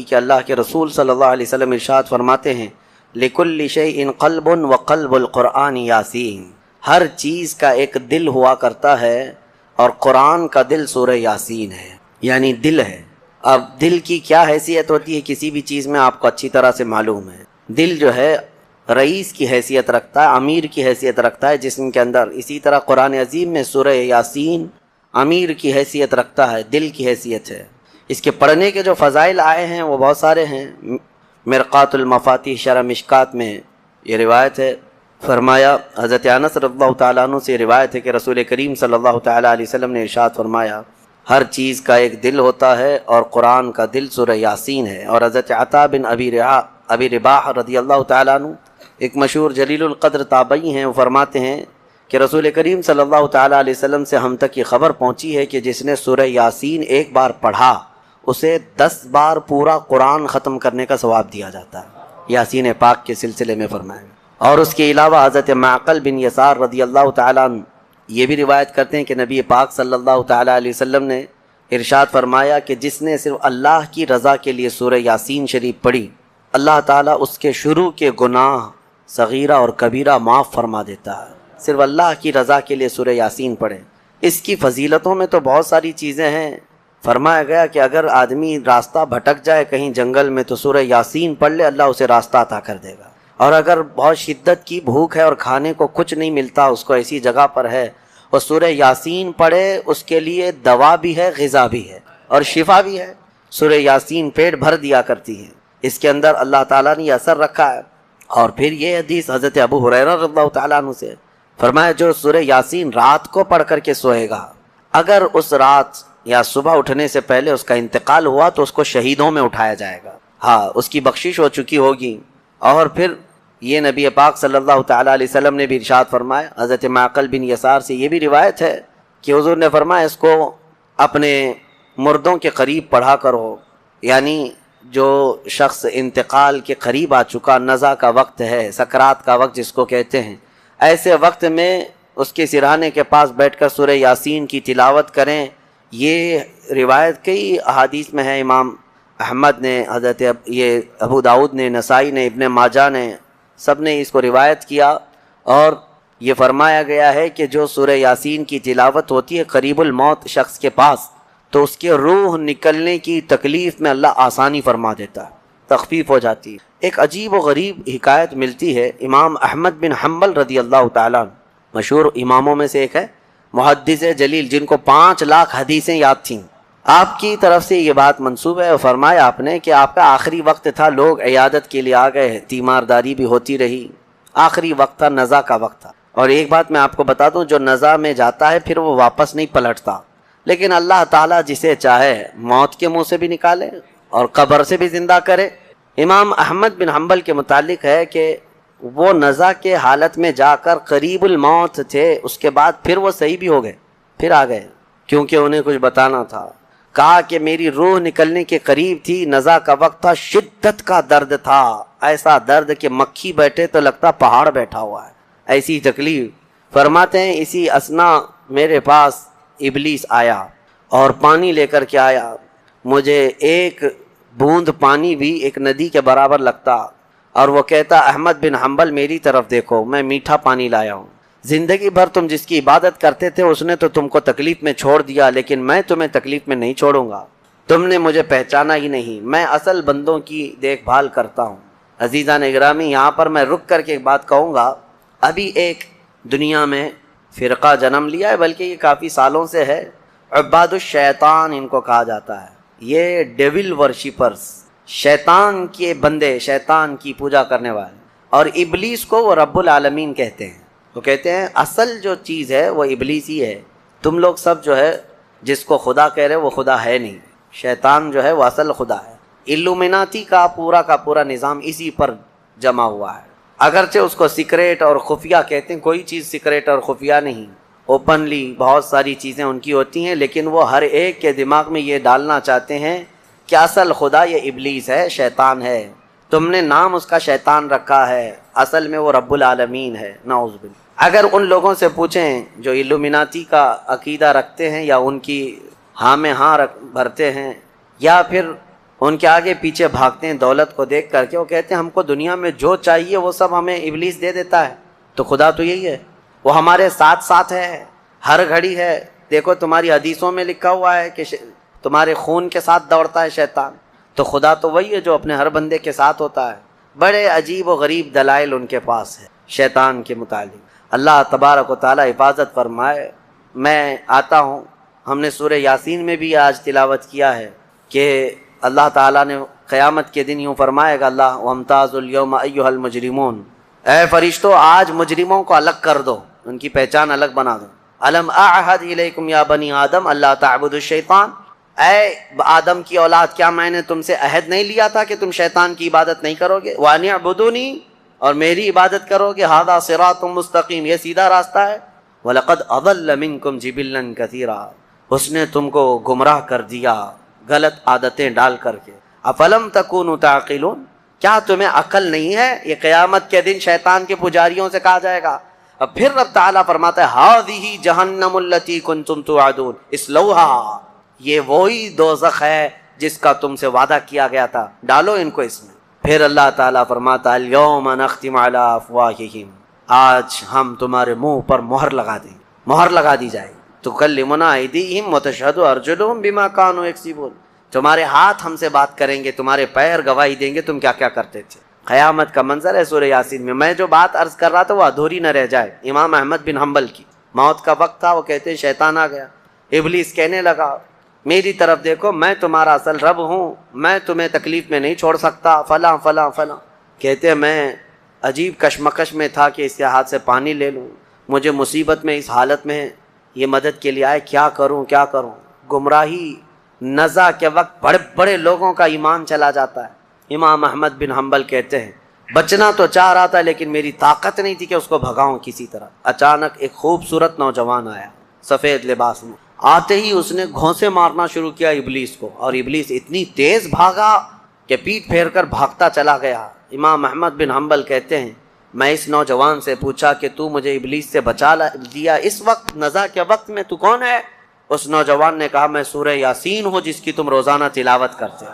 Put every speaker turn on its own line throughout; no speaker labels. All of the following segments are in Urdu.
کہ اللہ کے رسول صلی اللہ علیہ وسلم ارشاد فرماتے ہیں لِكُلِّ شَيْءٍ قَلْبٌ وَقَلْبُ الْقُرْآنِ یاسین، ہر چیز کا ایک دل ہوا کرتا ہے اور قرآن کا دل سورہ یاسین ہے، یعنی دل ہے۔ اب دل کی کیا حیثیت ہوتی ہے کسی بھی چیز میں آپ کو اچھی طرح سے معلوم ہے۔ دل جو ہے رئیس کی حیثیت رکھتا ہے، امیر کی حیثیت رکھتا ہے جسم کے اندر، اسی طرح قرآن عظیم میں سورہ یاسین امیر کی حیثیت رکھتا ہے، دل کی حیثیت ہے۔ اس کے پڑھنے کے جو فضائل آئے ہیں وہ بہت سارے ہیں۔ مرقات المفاتیح شرح مشکات میں یہ روایت ہے، فرمایا حضرت انس رضی اللہ تعالیٰ عنہ سے روایت ہے کہ رسول کریم صلی اللہ تعالیٰ علیہ وسلم نے ارشاد فرمایا ہر چیز کا ایک دل ہوتا ہے اور قرآن کا دل سورہ یاسین ہے۔ اور حضرت عطا بن ابی رباح رضی اللہ تعالیٰ عنہ ایک مشہور جلیل القدر تابعی ہیں، وہ فرماتے ہیں کہ رسول کریم صلی اللہ تعالیٰ علیہ وسلم سے ہم تک یہ خبر پہنچی ہے کہ جس نے سورہ یاسین ایک بار پڑھا اسے 10 بار پورا قرآن ختم کرنے کا ثواب دیا جاتا ہے، یاسین پاک کے سلسلے میں فرمایا۔ اور اس کے علاوہ حضرت معقل بن یسار رضی اللہ تعالیٰ عنہ یہ بھی روایت کرتے ہیں کہ نبی پاک صلی اللہ تعالیٰ علیہ وسلم نے ارشاد فرمایا کہ جس نے صرف اللہ کی رضا کے لیے سورہ یاسین شریف پڑھی اللہ تعالیٰ اس کے شروع کے گناہ صغیرہ اور کبیرہ معاف فرما دیتا ہے۔ صرف اللہ کی رضا کے لیے سورہ یاسین پڑھیں۔ اس کی فضیلتوں میں تو بہت ساری چیزیں ہیں۔ فرمایا گیا کہ اگر آدمی راستہ بھٹک جائے کہیں جنگل میں تو سورہ یاسین پڑھ لے، اللہ اسے راستہ عطا کر دے گا۔ اور اگر بہت شدت کی بھوک ہے اور کھانے کو کچھ نہیں ملتا، اس کو ایسی جگہ پر ہے اور سورہ یاسین پڑھے، اس کے لیے دوا بھی ہے، غذا بھی ہے اور شفا بھی ہے۔ سورہ یاسین پیٹ بھر دیا کرتی ہے، اس کے اندر اللہ تعالیٰ نے یہ اثر رکھا ہے۔ اور پھر یہ حدیث حضرت ابو ہریرہ رضی اللہ تعالیٰ عنہ سے فرمایا جو سورہ یاسین رات کو پڑھ کر کے سوئے گا، اگر اس رات یا صبح اٹھنے سے پہلے اس کا انتقال ہوا تو اس کو شہیدوں میں اٹھایا جائے گا، ہاں اس کی بخشش ہو چکی ہوگی۔ اور پھر یہ نبی پاک صلی اللہ تعالیٰ علیہ وسلم نے بھی ارشاد فرمایا، حضرت معقل بن یسار سے یہ بھی روایت ہے کہ حضور نے فرمایا اس کو اپنے مردوں کے قریب پڑھا کرو، یعنی جو شخص انتقال کے قریب آ چکا، نزع کا وقت ہے، سکرات کا وقت جس کو کہتے ہیں، ایسے وقت میں اس کے سرہانے کے پاس بیٹھ کر سورہ یاسین کی تلاوت کریں۔ یہ روایت کئی احادیث میں ہے، امام احمد نے، حضرت یہ ابو داؤد نے، نسائی نے، ابن ماجہ نے، سب نے اس کو روایت کیا۔ اور یہ فرمایا گیا ہے کہ جو سورہ یاسین کی تلاوت ہوتی ہے قریب الموت شخص کے پاس تو اس کے روح نکلنے کی تکلیف میں اللہ آسانی فرما دیتا ہے، تخفیف ہو جاتی ہے۔ ایک عجیب و غریب حکایت ملتی ہے، امام احمد بن حنبل رضی اللہ تعالیٰ مشہور اماموں میں سے ایک ہے، محدث جلیل جن کو 5 لاکھ حدیثیں یاد تھیں، آپ کی طرف سے یہ بات منسوب ہے اور فرمایا آپ نے کہ آپ کا آخری وقت تھا، لوگ عیادت کے لیے آ گئے، تیمارداری بھی ہوتی رہی، آخری وقت تھا، نزع کا وقت تھا۔ اور ایک بات میں آپ کو بتا دوں، جو نزع میں جاتا ہے پھر وہ واپس نہیں پلٹتا، لیکن اللہ تعالیٰ جسے چاہے موت کے منہ سے بھی نکالے اور قبر سے بھی زندہ کرے۔ امام احمد بن حنبل کے متعلق ہے کہ وہ نزع کے حالت میں جا کر قریب الموت تھے، اس کے بعد پھر وہ صحیح بھی ہو گئے، پھر آ گئے، کیونکہ انہیں کچھ بتانا تھا۔ کہا کہ میری روح نکلنے کے قریب تھی، نزع کا وقت تھا، شدت کا درد تھا، ایسا درد کہ مکھی بیٹھے تو لگتا پہاڑ بیٹھا ہوا ہے، ایسی تکلیف۔ فرماتے ہیں اسی اثنا میرے پاس ابلیس آیا اور پانی لے کر کے آیا، مجھے ایک بوند پانی بھی ایک ندی کے برابر لگتا، اور وہ کہتا احمد بن حنبل میری طرف دیکھو، میں میٹھا پانی لایا ہوں، زندگی بھر تم جس کی عبادت کرتے تھے اس نے تو تم کو تکلیف میں چھوڑ دیا، لیکن میں تمہیں تکلیف میں نہیں چھوڑوں گا، تم نے مجھے پہچانا ہی نہیں، میں اصل بندوں کی دیکھ بھال کرتا ہوں۔ عزیزان اکرامی، یہاں پر میں رک کر کے ایک بات کہوں گا، ابھی ایک دنیا میں فرقہ جنم لیا ہے، بلکہ یہ کافی سالوں سے ہے، عباد الشیطان ان کو کہا جاتا ہے، یہ ڈیول ورشپرز، شیطان کے بندے، شیطان کی پوجا کرنے والے، اور ابلیس کو وہ رب العالمین کہتے ہیں۔ وہ کہتے ہیں اصل جو چیز ہے وہ ابلیس ہی ہے، تم لوگ سب جو ہے جس کو خدا کہہ رہے وہ خدا ہے نہیں، شیطان جو ہے وہ اصل خدا ہے۔ الومناتی کا پورا نظام اسی پر جمع ہوا ہے، اگرچہ اس کو سیکریٹ اور خفیہ کہتے ہیں، کوئی چیز سیکریٹ اور خفیہ نہیں، اوپنلی بہت ساری چیزیں ان کی ہوتی ہیں، لیکن وہ ہر ایک کے دماغ میں یہ ڈالنا چاہتے ہیں کہ اصل خدا یہ ابلیس ہے، شیطان ہے، تم نے نام اس کا شیطان رکھا ہے، اصل میں وہ رب العالمین ہے، نعوذ باللہ۔ اگر ان لوگوں سے پوچھیں جو الومناتی کا عقیدہ رکھتے ہیں یا ان کی ہاں میں ہاں بھرتے ہیں، یا پھر ان کے آگے پیچھے بھاگتے ہیں دولت کو دیکھ کر کے، وہ کہتے ہیں ہم کو دنیا میں جو چاہیے وہ سب ہمیں ابلیس دے دیتا ہے، تو خدا تو یہی ہے، وہ ہمارے ساتھ ساتھ ہے، ہر گھڑی ہے۔ دیکھو تمہاری حدیثوں میں لکھا ہوا ہے کہ تمہارے خون کے ساتھ دوڑتا ہے شیطان، تو خدا تو وہی ہے جو اپنے ہر بندے کے ساتھ ہوتا ہے۔ بڑے عجیب و غریب دلائل ان کے پاس ہے شیطان کے متعلق۔ اللہ تبارک و تعالی حفاظت فرمائے۔ میں آتا ہوں، ہم نے سورہ یاسین میں بھی آج تلاوت کیا ہے کہ اللہ تعالیٰ نے قیامت کے دن یوں فرمائے گا اللہ وَامْتَازُوا الْيَوْمَ أَيُّهَا الْمُجْرِمُونَ، اے فرشتوں آج مجرموں کو الگ کر دو، ان کی پہچان الگ بنا دو۔ أَلَمْ أَعْهَدْ إِلَيْكُمْ يَا بَنِي آدَمَ أَلَّا تَعْبُدُوا الشَّيْطَانَ، اے آدم کی اولاد کیا میں نے تم سے عہد نہیں لیا تھا کہ تم شیطان کی عبادت نہیں کرو گے؟ وَأَنِ اعْبُدُونِي، اور میری عبادت کرو گے۔ هَذَا صِرَاطٌ مُسْتَقِيم، یہ سیدھا راستہ ہے۔ وَلَقَدْ أَضَلَّ مِنْكُمْ جِبِلًّا كَثِيرًا، اس نے تم کو گمراہ کر دیا غلط عادتیں ڈال کر کے۔ افلم تکونوا تعقلون، کیا تمہیں عقل نہیں ہے؟ یہ قیامت کے دن شیطان کے پجاریوں سے کہا جائے گا۔ اب پھر رب تعالیٰ فرماتا ہے ہذہ جہنم التی کنتم توعدون اصلوہا، یہ وہی دوزخ ہے جس کا تم سے وعدہ کیا گیا تھا، ڈالو ان کو اس میں۔ پھر اللہ تعالیٰ فرماتا ہے الیوم نختم علی افواہہم، آج ہم تمہارے منہ پر مہر لگا دیں، مہر لگا دی جائے۔ تکلمنا ایدیہم وتشہد ارجلہم بما کانوا یکسبون، تمہارے ہاتھ ہم سے بات کریں گے، تمہارے پیر گواہی دیں گے تم کیا کیا کرتے تھے۔ قیامت کا منظر ہے سورہ یاسین میں۔ میں جو بات عرض کر رہا تھا وہ ادھوری نہ رہ جائے۔ امام احمد بن حنبل کی موت کا وقت تھا، وہ کہتے ہیں شیطان آ گیا، ابلیس کہنے لگا میری طرف دیکھو، میں تمہارا اصل رب ہوں، میں تمہیں تکلیف میں نہیں چھوڑ سکتا، فلاں فلاں فلاں۔ کہتے ہیں میں عجیب کشمکش میں تھا کہ اس کے ہاتھ سے پانی لے لوں، مجھے مصیبت میں اس حالت میں یہ مدد کے لیے آئے، کیا کروں کیا کروں۔ گمراہی نزع کے وقت بڑے بڑے لوگوں کا ایمان چلا جاتا ہے۔ امام احمد بن حنبل کہتے ہیں بچنا تو چاہ رہا تھا لیکن میری طاقت نہیں تھی کہ اس کو بھگاؤں کسی طرح۔ اچانک ایک خوبصورت نوجوان آیا سفید لباس میں، آتے ہی اس نے گھونسے مارنا شروع کیا ابلیس کو، اور ابلیس اتنی تیز بھاگا کہ پیٹ پھیر کر بھاگتا چلا گیا۔ امام احمد بن حنبل کہتے ہیں میں اس نوجوان سے پوچھا کہ تو مجھے ابلیس سے بچا دیا اس وقت نزع کے وقت میں، تو کون ہے؟ اس نوجوان نے کہا میں سورہ یاسین ہوں جس کی تم روزانہ تلاوت کرتے ہو،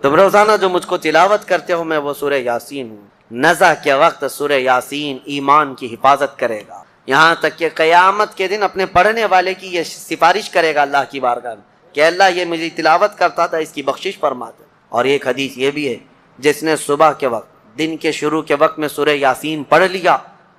تم روزانہ جو مجھ کو تلاوت کرتے ہو میں وہ سورہ یاسین ہوں۔ نزع کے وقت سورہ یاسین ایمان کی حفاظت کرے گا، یہاں تک کہ قیامت کے دن اپنے پڑھنے والے کی یہ سفارش کرے گا اللہ کی بارگاہ میں کہ اللہ یہ مجھے تلاوت کرتا تھا، اس کی بخشش فرما دے۔ اور ایک حدیث یہ بھی ہے جس نے صبح کے وقت دن کے شروع کے وقت میں سورہ یاسین پڑھ لیا،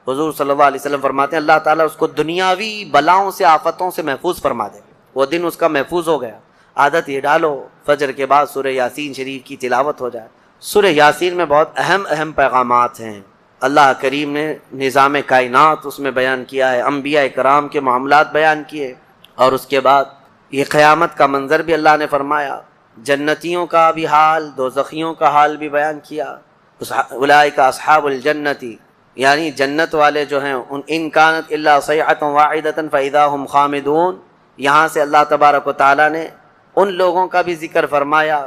حضور صلی اللہ علیہ وسلم فرماتے ہیں اللہ تعالیٰ اس کو دنیاوی بلاؤں سے آفتوں سے محفوظ فرما دے، وہ دن اس کا محفوظ ہو گیا۔ عادت یہ ڈالو فجر کے بعد سورہ یاسین شریف کی تلاوت ہو جائے۔ سورہ یاسین میں بہت اہم پیغامات ہیں، اللہ کریم نے نظام کائنات اس میں بیان کیا ہے، انبیاء کرام کے معاملات بیان کیے، اور اس کے بعد یہ قیامت کا منظر بھی اللہ نے فرمایا، جنتیوں کا بھی حال، دوزخیوں کا حال بھی بیان کیا۔ اولئک اصحاب الجنتی، یعنی جنت والے جو ہیں ان کانت الا صیحۃ واحدۃ فاذا هم خامدون، یہاں سے اللہ تبارک و تعالیٰ نے ان لوگوں کا بھی ذکر فرمایا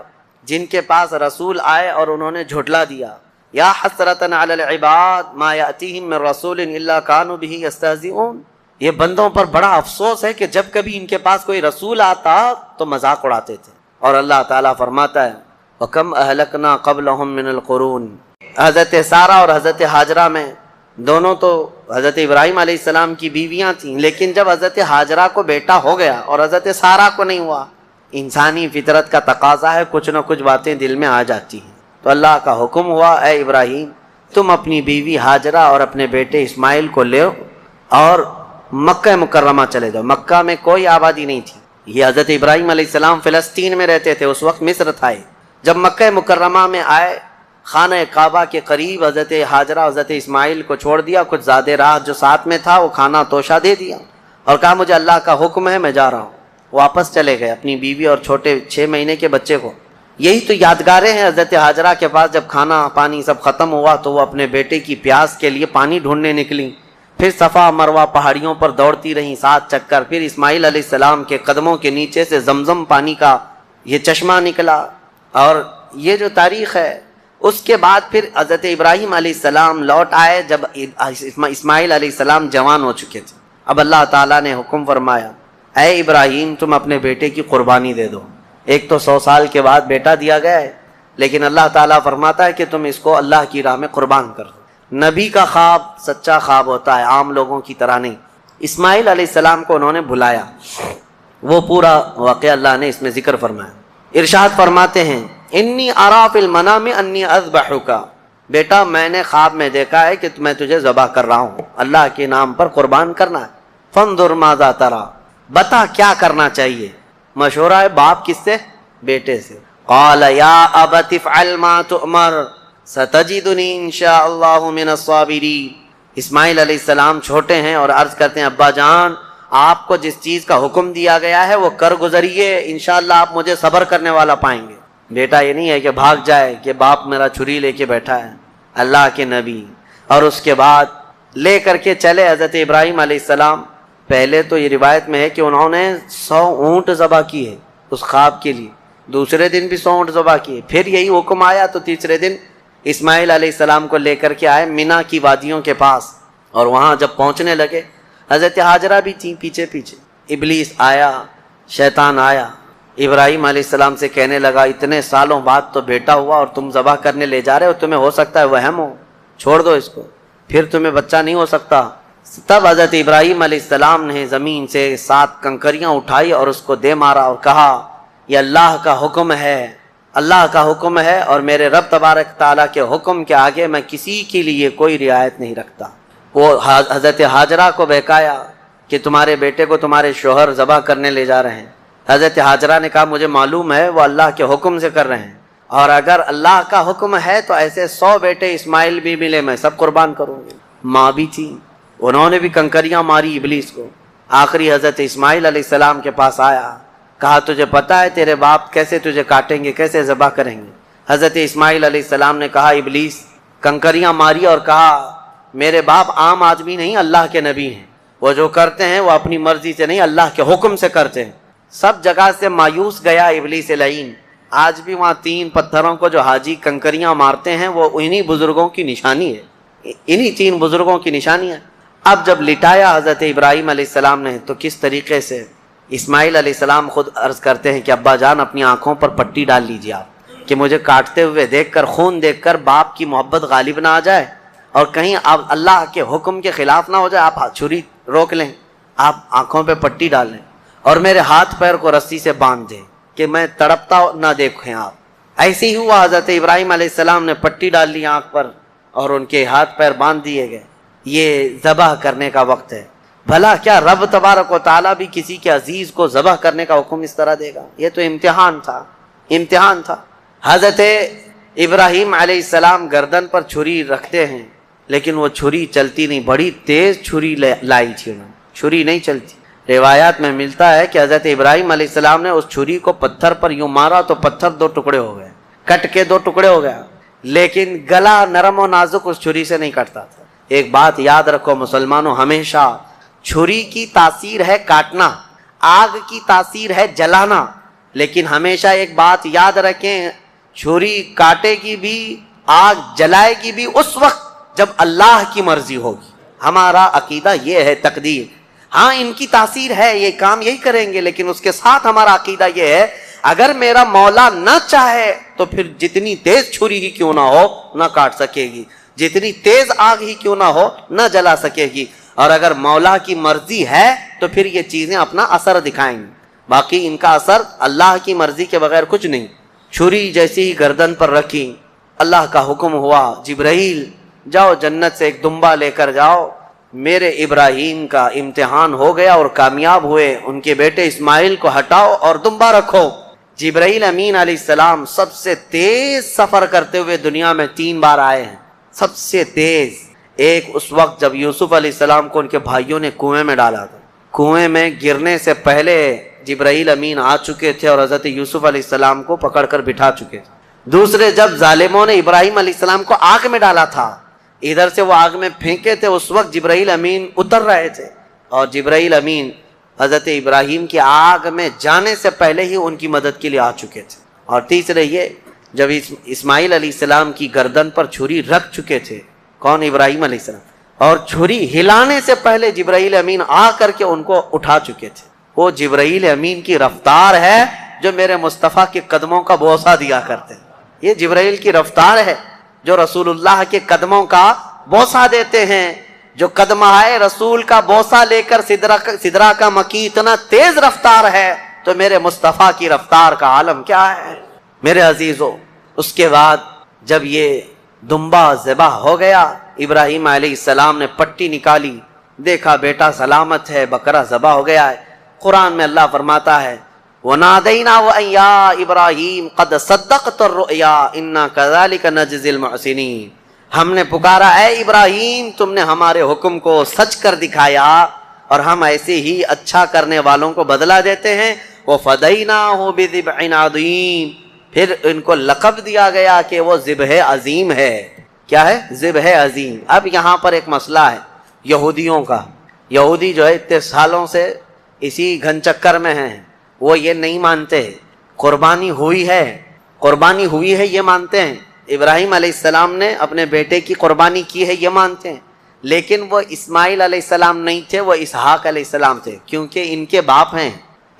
جن کے پاس رسول آئے اور انہوں نے جھٹلا دیا۔ یا حسرۃ علی العباد ما یأتیہم من رسول الا کانوا بہ یستہزئون، یہ بندوں پر بڑا افسوس ہے کہ جب کبھی ان کے پاس کوئی رسول آتا تو مذاق اڑاتے تھے۔ اور اللہ تعالیٰ فرماتا ہے وَكَمْ أَهْلَكْنَا قَبْلَهُمْ مِنَ الْقُرُونِ، حضرت سارہ اور حضرت ہاجرہ میں دونوں تو حضرت ابراہیم علیہ السلام کی بیویاں تھیں، لیکن جب حضرت ہاجرہ کو بیٹا ہو گیا اور حضرت سارہ کو نہیں ہوا، انسانی فطرت کا تقاضا ہے کچھ نہ کچھ باتیں دل میں آ جاتی ہیں، تو اللہ کا حکم ہوا اے ابراہیم تم اپنی بیوی ہاجرہ اور اپنے بیٹے اسماعیل کو لے اور مکہ مکرمہ چلے جاؤ۔ مکہ میں کوئی آبادی نہیں تھی، یہ حضرت ابراہیم علیہ السلام فلسطین میں رہتے تھے، اس وقت مصر تھا۔ جب مکہ مکرمہ میں آئے خانہ کعبہ کے قریب حضرت ہاجرہ حضرت اسماعیل کو چھوڑ دیا، کچھ زیادہ راہ جو ساتھ میں تھا وہ کھانا توشہ دے دیا اور کہا مجھے اللہ کا حکم ہے میں جا رہا ہوں۔ واپس چلے گئے اپنی بیوی اور چھوٹے 6 مہینے کے بچے کو۔ یہی تو یادگاریں ہیں حضرت ہاجرہ کے پاس، جب کھانا پانی سب ختم ہوا تو وہ اپنے بیٹے کی پیاس کے لیے پانی ڈھونڈنے نکلی، پھر صفا مروہ پہاڑیوں پر دوڑتی رہیں 7 چکر، پھر اسماعیل علیہ السلام کے قدموں کے نیچے سے زمزم پانی کا یہ چشمہ نکلا۔ اور یہ جو تاریخ ہے، اس کے بعد پھر حضرت ابراہیم علیہ السلام لوٹ آئے جب اسماعیل علیہ السلام جوان ہو چکے تھے۔ اب اللہ تعالیٰ نے حکم فرمایا اے ابراہیم تم اپنے بیٹے کی قربانی دے دو۔ ایک تو 100 سال کے بعد بیٹا دیا گیا ہے، لیکن اللہ تعالیٰ فرماتا ہے کہ تم اس کو اللہ کی راہ میں قربان کر دو۔ نبی کا خواب سچا خواب ہوتا ہے، عام لوگوں کی طرح نہیں۔ اسماعیل علیہ السلام کو انہوں نے بلایا، وہ پورا واقعہ اللہ نے اس میں ذکر فرمایا۔ ارشاد فرماتے ہیں انی ارا فی المنام انی اذبحک، بیٹا میں نے خواب میں دیکھا ہے کہ میں تجھے ذبح کر رہا ہوں، اللہ کے نام پر قربان کرنا ہے۔ فانظر ماذا ترى، بتا کیا کرنا چاہیے۔ مشورہ ہے باپ کس سے؟ بیٹے سے۔ قال یا ابت افعل ما تؤمر ستجدنی انشاء اللہ من الصابرین۔ اسماعیل علیہ السلام چھوٹے ہیں اور عرض کرتے ہیں ابا جان آپ کو جس چیز کا حکم دیا گیا ہے وہ کر گزریے، انشاءاللہ آپ مجھے صبر کرنے والا پائیں گے۔ بیٹا یہ نہیں ہے کہ بھاگ جائے کہ باپ میرا چھری لے کے بیٹھا ہے، اللہ کے نبی۔ اور اس کے بعد لے کر کے چلے حضرت ابراہیم علیہ السلام۔ پہلے تو یہ روایت میں ہے کہ انہوں نے 100 اونٹ ذبح کیے اس خواب کے لیے، دوسرے دن بھی 100 اونٹ ذبح کیے، پھر یہی حکم آیا تو تیسرے دن اسماعیل علیہ السلام کو لے کر کے آئے مینا کی وادیوں کے پاس، اور وہاں جب پہنچنے لگے حضرت ہاجرہ بھی تھیں پیچھے پیچھے۔ ابلیس آیا، شیطان آیا، ابراہیم علیہ السلام سے کہنے لگا اتنے سالوں بعد تو بیٹا ہوا اور تم ذبح کرنے لے جا رہے ہو، تمہیں ہو سکتا ہے وہم ہو، چھوڑ دو اس کو، پھر تمہیں بچہ نہیں ہو سکتا۔ تب حضرت ابراہیم علیہ السلام نے زمین سے 7 کنکریاں اٹھائی اور اس کو دے مارا اور کہا یہ اللہ کا حکم ہے، اللہ کا حکم ہے، اور میرے رب تبارک تعالیٰ کے حکم کے آگے میں کسی کے لیے کوئی رعایت نہیں رکھتا۔ وہ حضرت ہاجرہ کو بہکایا کہ تمہارے بیٹے کو تمہارے شوہر ذبح کرنے لے جا رہے ہیں۔ حضرت ہاجرہ نے کہا مجھے معلوم ہے وہ اللہ کے حکم سے کر رہے ہیں، اور اگر اللہ کا حکم ہے تو ایسے 100 بیٹے اسماعیل بھی ملے میں سب قربان کروں گی۔ ماں بھی تھی، انہوں نے بھی کنکریاں ماری ابلیس کو۔ آخری حضرت اسماعیل علیہ السلام کے پاس آیا، کہا تجھے پتا ہے تیرے باپ کیسے تجھے کاٹیں گے، کیسے ذبح کریں گے؟ حضرت اسماعیل علیہ السلام نے کہا ابلیس کنکریاں ماری اور کہا میرے باپ عام آدمی نہیں، اللہ کے نبی ہیں، وہ جو کرتے ہیں وہ اپنی مرضی سے نہیں اللہ کے حکم سے کرتے ہیں۔ سب جگہ سے مایوس گیا ابلیس لعین۔ آج بھی وہاں 3 پتھروں کو جو حاجی کنکریاں مارتے ہیں وہ انہی بزرگوں کی نشانی ہے، انہی 3 بزرگوں کی نشانی ہے۔ اب جب لٹایا حضرت ابراہیم علیہ السلام نے تو کس طریقے سے اسماعیل علیہ السلام خود عرض کرتے ہیں کہ ابا جان اپنی آنکھوں پر پٹی ڈال لیجیے آپ، کہ مجھے کاٹتے ہوئے دیکھ کر، خون دیکھ کر باپ کی محبت غالب نہ آ جائے اور کہیں آپ اللہ کے حکم کے خلاف نہ ہو جائے، آپ چھری روک لیں، آپ آنکھوں پہ پٹی ڈال لیں اور میرے ہاتھ پیر کو رسی سے باندھ دیں کہ میں تڑپتا نہ دیکھیں آپ۔ ایسے ہی ہوا، حضرت ابراہیم علیہ السلام نے پٹی ڈال لی آنکھ پر اور ان کے ہاتھ پیر باندھ دیے گئے۔ یہ ذبح کرنے کا وقت ہے۔ بھلا کیا رب تبارک و تعالیٰ بھی کسی کے عزیز کو ذبح کرنے کا حکم اس طرح دے گا؟ یہ تو امتحان تھا، امتحان تھا۔ حضرت ابراہیم علیہ السلام گردن پر چھری رکھتے ہیں لیکن وہ چھری چلتی نہیں، بڑی تیز چھری لائی تھی انہوں نے، چھری نہیں چلتی۔ روایات میں ملتا ہے کہ حضرت ابراہیم علیہ السلام نے اس چھری کو پتھر پر یوں مارا تو پتھر 2 ٹکڑے ہو گئے، کٹ کے 2 ٹکڑے ہو گیا، لیکن گلا نرم و نازک اس چھری سے نہیں کٹتا تھا۔ ایک بات یاد رکھو مسلمانوں، ہمیشہ چھری کی تاثیر ہے کاٹنا، آگ کی تاثیر ہے جلانا، لیکن ہمیشہ ایک بات یاد رکھیں، چھری کاٹے گی بھی، آگ جلائے گی بھی اس وقت جب اللہ کی مرضی ہوگی۔ ہمارا عقیدہ یہ ہے، تقدیر، ہاں ان کی تاثیر ہے، یہ کام یہی کریں گے، لیکن اس کے ساتھ ہمارا عقیدہ یہ ہے اگر میرا مولا نہ چاہے تو پھر جتنی تیز چھری ہی کیوں نہ ہو نہ کاٹ سکے گی، جتنی تیز آگ ہی کیوں نہ ہو نہ جلا سکے گی، اور اگر مولا کی مرضی ہے تو پھر یہ چیزیں اپنا اثر دکھائیں گی، باقی ان کا اثر اللہ کی مرضی کے بغیر کچھ نہیں۔ چھری جیسی ہی گردن پر رکھی، اللہ کا حکم ہوا جبرائیل جاؤ جنت سے ایک دمبا لے کر جاؤ، میرے ابراہیم کا امتحان ہو گیا اور کامیاب ہوئے، ان کے بیٹے اسماعیل کو ہٹاؤ اور دمبا رکھو۔ جبرائیل امین علیہ السلام سب سے تیز سفر کرتے ہوئے دنیا میں 3 بار آئے ہیں، سب سے تیز۔ ایک اس وقت جب یوسف علیہ السلام کو ان کے بھائیوں نے کنویں میں ڈالا تھا، کنویں میں گرنے سے پہلے جبرائیل امین آ چکے تھے اور حضرت یوسف علیہ السلام کو پکڑ کر بٹھا چکے تھے۔ دوسرے جب ظالموں نے ابراہیم علیہ السلام کو آگ میں ڈالا تھا، ادھر سے وہ آگ میں پھینکے تھے، اس وقت جبرائیل امین اتر رہے تھے اور جبرائیل امین حضرت ابراہیم کی آگ میں جانے سے پہلے ہی ان کی مدد کے لیے آ چکے تھے۔ اور تیسرے یہ جب اسماعیل علیہ السلام کی گردن پر چھری رکھ چکے تھے، کون؟ ابراہیم علیہ السلام، اور چھری ہلانے سے پہلے جبرائیل امین آ کر کے ان کو اٹھا چکے تھے۔ وہ جبرائیل امین کی رفتار ہے جو میرے مصطفیٰ کے قدموں کا بوسہ دیا کرتے ہیں۔ یہ جبرائیل کی رفتار ہے جو رسول اللہ کے قدموں کا بوسہ دیتے ہیں۔ جو قدمہائے رسول کا بوسہ لے کر سدرہ کا مکی اتنا تیز رفتار ہے تو میرے مصطفیٰ کی رفتار کا عالم کیا ہے میرے عزیزو۔ اس کے بعد جب یہ دمبا ذبح ہو گیا، ابراہیم علیہ السلام نے پٹی نکالی، دیکھا بیٹا سلامت ہے، بکرا ذبح ہو گیا ہے۔ قرآن میں اللہ فرماتا ہے وَنَادَيْنَاهُ أَن يَا إِبْرَاهِيمُ قَدْ صَدَّقْتَ الرُّؤْيَا إِنَّا كَذَلِكَ نَجْزِي الْمُحْسِنِينَ۔ ہم نے پکارا اے ابراہیم تم نے ہمارے حکم کو سچ کر دکھایا اور ہم ایسے ہی اچھا کرنے والوں کو بدلہ دیتے ہیں۔ وَفَدَيْنَاهُ بِذِبْحٍ عَظِيمٍ، پھر ان کو لقب دیا گیا کہ وہ ذبح عظیم ہے۔ کیا ہے؟ ذبح عظیم۔ اب یہاں پر ایک مسئلہ ہے یہودیوں کا۔ یہودی جو ہے اتنے سالوں سے اسی گھن چکر میں ہیں، وہ یہ نہیں مانتے قربانی ہوئی ہے، قربانی ہوئی ہے یہ مانتے ہیں، ابراہیم علیہ السلام نے اپنے بیٹے کی قربانی کی ہے یہ مانتے ہیں، لیکن وہ اسماعیل علیہ السلام نہیں تھے، وہ اسحاق علیہ السلام تھے، کیونکہ ان کے باپ ہیں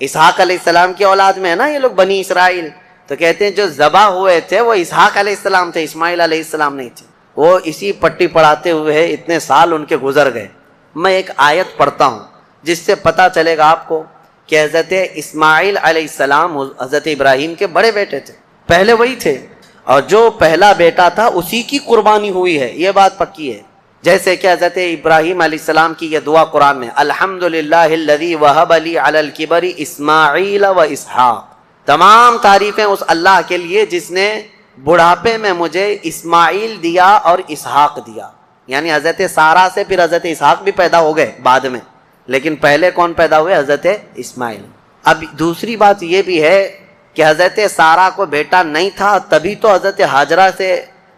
اسحاق علیہ السلام کی اولاد میں ہے نا یہ لوگ بنی اسرائیل، تو کہتے ہیں جو ذبح ہوئے تھے وہ اسحاق علیہ السلام تھے، اسماعیل علیہ السلام نہیں تھے۔ وہ اسی پٹی پڑھاتے ہوئے اتنے سال ان کے گزر گئے۔ میں ایک آیت پڑھتا ہوں جس سے پتہ چلے گا آپ کو کہ حضرت اسماعیل علیہ السلام حضرت ابراہیم کے بڑے بیٹے تھے، پہلے وہی تھے، اور جو پہلا بیٹا تھا اسی کی قربانی ہوئی ہے، یہ بات پکی ہے۔ جیسے کہ حضرت ابراہیم علیہ السلام کی یہ دعا قرآن میں الحمدللہ الذی وہب لی علی الکبر اسماعیل و اسحاق، تمام تعریفیں اس اللہ کے لیے جس نے بڑھاپے میں مجھے اسماعیل دیا اور اسحاق دیا، یعنی حضرت سارہ سے پھر حضرت اسحاق بھی پیدا ہو گئے بعد میں، لیکن پہلے کون پیدا ہوئے؟ حضرت اسماعیل۔ اب دوسری بات یہ بھی ہے کہ حضرت سارہ کو بیٹا نہیں تھا، تبھی تو حضرت ہاجرہ سے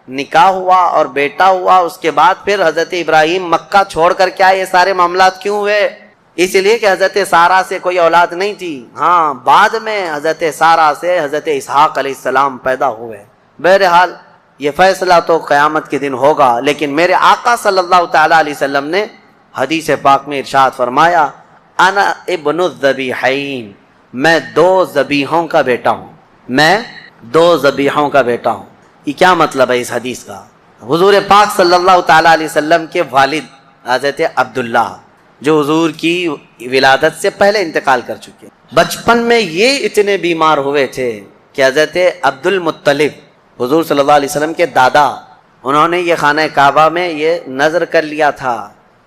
نکاح ہوا اور بیٹا ہوا، اس کے بعد پھر حضرت ابراہیم مکہ چھوڑ کر کیا یہ سارے معاملات کیوں ہوئے؟ اس لیے کہ حضرت سارہ سے کوئی اولاد نہیں تھی، ہاں بعد میں حضرت سارہ سے حضرت اسحاق علیہ السلام پیدا ہوئے۔ بہرحال یہ فیصلہ تو قیامت کے دن ہوگا، لیکن میرے آقا صلی اللہ تعالی علیہ وسلم نے حدیث پاک میں ارشاد فرمایا انا ابن الذبیحین، میں دو ذبیحوں کا بیٹا ہوں، میں دو ذبیحوں کا بیٹا ہوں۔ یہ کیا مطلب ہے اس حدیث کا؟ حضور پاک صلی اللہ تعالی علیہ وسلم کے والد حضرت عبداللہ جو حضور کی ولادت سے پہلے انتقال کر چکے، بچپن میں یہ اتنے بیمار ہوئے تھے کہ حضرت عبد المطلب حضور صلی اللہ علیہ وسلم کے دادا، انہوں نے یہ خانہ کعبہ میں یہ نذر کر لیا تھا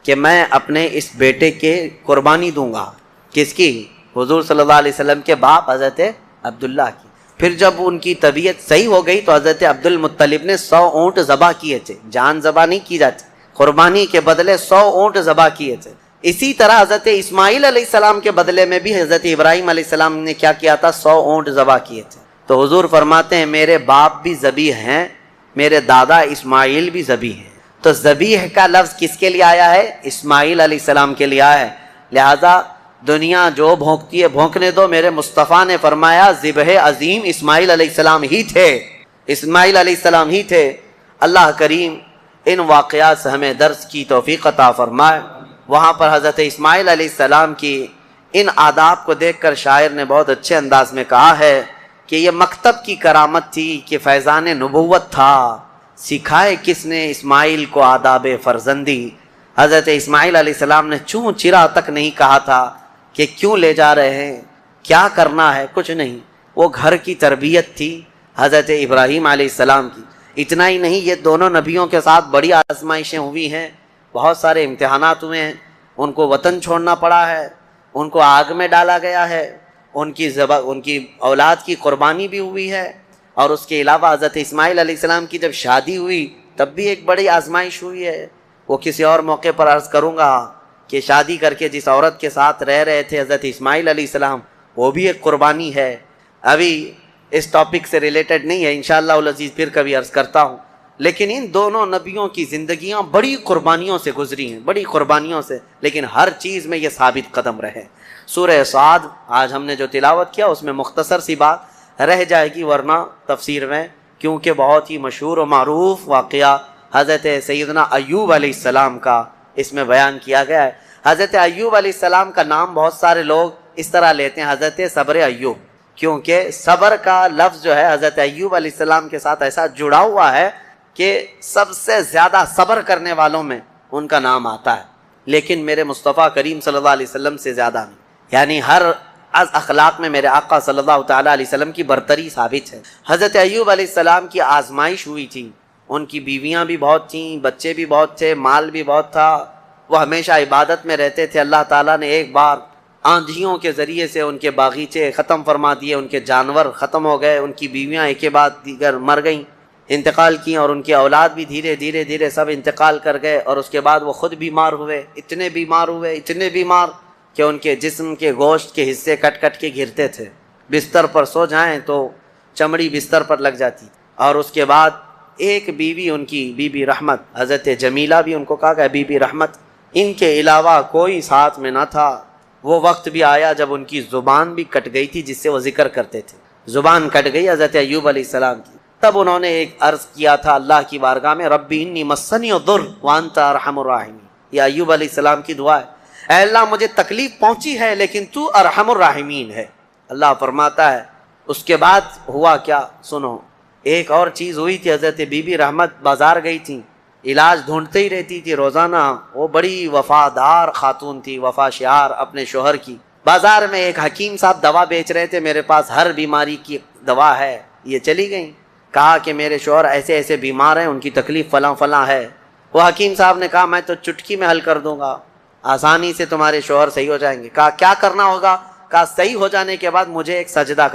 کہ میں اپنے اس بیٹے کے قربانی دوں گا۔ کس کی؟ حضور صلی اللہ علیہ وسلم کے باپ حضرت عبداللہ کی۔ پھر جب ان کی طبیعت صحیح ہو گئی تو حضرت عبد المطلب نے 100 اونٹ ذبح کیے تھے، جان ذبح نہیں کی جاتی، قربانی کے بدلے 100 اونٹ ذبح کیے تھے۔ اسی طرح حضرت اسماعیل علیہ السلام کے بدلے میں بھی حضرت ابراہیم علیہ السلام نے کیا کیا تھا؟ 100 اونٹ ذبح کیے تھے۔ تو حضور فرماتے ہیں میرے باپ بھی ذبیح ہیں، میرے دادا اسماعیل بھی ذبیح ہیں۔ تو ذبیح کا لفظ کس کے لیے آیا ہے؟ اسماعیل علیہ السلام کے لیے آیا ہے۔ لہذا دنیا جو بھونکتی ہے بھونکنے دو، میرے مصطفیٰ نے فرمایا ذبح عظیم اسماعیل علیہ السلام ہی تھے، اسماعیل علیہ السلام ہی تھے۔ اللہ کریم ان واقعات سے ہمیں درس کی توفیق عطا فرمائے۔ وہاں پر حضرت اسماعیل علیہ السلام کی ان آداب کو دیکھ کر شاعر نے بہت اچھے انداز میں کہا ہے کہ یہ مکتب کی کرامت تھی کہ فیضان نبوت تھا، سکھائے کس نے اسماعیل کو آداب فرزندی۔ حضرت اسماعیل علیہ السلام نے چوں چرا تک نہیں کہا تھا کہ کیوں لے جا رہے ہیں، کیا کرنا ہے، کچھ نہیں، وہ گھر کی تربیت تھی حضرت ابراہیم علیہ السلام کی۔ اتنا ہی نہیں، یہ دونوں نبیوں کے ساتھ بڑی آزمائشیں ہوئی ہیں، بہت سارے امتحانات ہوئے ہیں، ان کو وطن چھوڑنا پڑا ہے، ان کو آگ میں ڈالا گیا ہے، ان کی اولاد کی قربانی بھی ہوئی ہے، اور اس کے علاوہ حضرت اسماعیل علیہ السلام کی جب شادی ہوئی تب بھی ایک بڑی آزمائش ہوئی ہے۔ وہ کسی اور موقع پر عرض کروں گا کہ شادی کر کے جس عورت کے ساتھ رہ رہے تھے حضرت اسماعیل علیہ السلام، وہ بھی ایک قربانی ہے۔ ابھی اس ٹاپک سے ریلیٹڈ نہیں ہے، انشاءاللہ العزیز پھر کبھی عرض کرتا ہوں، لیکن ان دونوں نبیوں کی زندگیاں بڑی قربانیوں سے گزری ہیں، بڑی قربانیوں سے، لیکن ہر چیز میں یہ ثابت قدم رہے۔ سورہ صاد آج ہم نے جو تلاوت کیا اس میں مختصر سی بات رہ جائے گی، ورنہ تفسیر میں کیونکہ بہت ہی مشہور و معروف واقعہ حضرت سیدنا ایوب علیہ السلام کا اس میں بیان کیا گیا ہے۔ حضرت ایوب علیہ السلام کا نام بہت سارے لوگ اس طرح لیتے ہیں، حضرت صبر ایوب، کیونکہ صبر کا لفظ جو ہے حضرت ایوب علیہ السلام کے ساتھ ایسا جڑا ہوا ہے کہ سب سے زیادہ صبر کرنے والوں میں ان کا نام آتا ہے، لیکن میرے مصطفیٰ کریم صلی اللہ علیہ وسلم سے زیادہ نہیں، یعنی ہر از اخلاق میں میرے آقا صلی اللہ تعالیٰ علیہ وسلم کی برتری ثابت ہے۔ حضرت ایوب علیہ السلام کی آزمائش ہوئی تھی، ان کی بیویاں بھی بہت تھیں، بچے بھی بہت تھے، مال بھی بہت تھا، وہ ہمیشہ عبادت میں رہتے تھے۔ اللہ تعالیٰ نے ایک بار آندھیوں کے ذریعے سے ان کے باغیچے ختم فرما دیے، ان کے جانور ختم ہو گئے، ان کی بیویاں ایک کے بعد دیگر مر گئیں، انتقال کیں، اور ان کی اولاد بھی دھیرے دھیرے سب انتقال کر گئے، اور اس کے بعد وہ خود بیمار ہوئے، اتنے بیمار کہ ان کے جسم کے گوشت کے حصے کٹ کٹ کے گرتے تھے، بستر پر سو جائیں تو چمڑی بستر پر لگ جاتی۔ اور اس کے بعد ایک بیوی ان کی بی بی رحمت، حضرت جمیلہ بھی ان کو کہا گیا بی بی رحمت، ان کے علاوہ کوئی ساتھ میں نہ تھا۔ وہ وقت بھی آیا جب ان کی زبان بھی کٹ گئی تھی جس سے وہ ذکر کرتے تھے، زبان کٹ گئی حضرت ایوب علیہ السلام کی۔ تب انہوں نے ایک عرض کیا تھا اللہ کی بارگاہ میں، ربی انی مسنی الضر وانت ارحم الراحمین، یہ ایوب علیہ السلام کی دعا ہے، اے اللہ مجھے تکلیف پہنچی ہے لیکن تو ارحم الراحمین ہے۔ اللہ فرماتا ہے اس کے بعد ہوا کیا سنو، ایک اور چیز ہوئی تھی، حضرت بی بی رحمت بازار گئی تھی، علاج ڈھونڈتے ہی رہتی تھی روزانہ، وہ بڑی وفادار خاتون تھی، وفا شعار اپنے شوہر کی۔ بازار میں ایک حکیم صاحب دوا بیچ رہے تھے، میرے پاس ہر بیماری کی دوا ہے، یہ چلی گئیں، کہا کہ میرے شوہر ایسے ایسے بیمار ہیں، ان کی تکلیف فلاں فلاں ہے۔ وہ حکیم صاحب نے کہا میں تو چٹکی میں حل کر دوں گا، آسانی سے تمہارے شوہر صحیح ہو جائیں گے۔ کہا کیا کرنا ہوگا؟ کہا صحیح ہو جانے کے بعد مجھے ایک سجدہ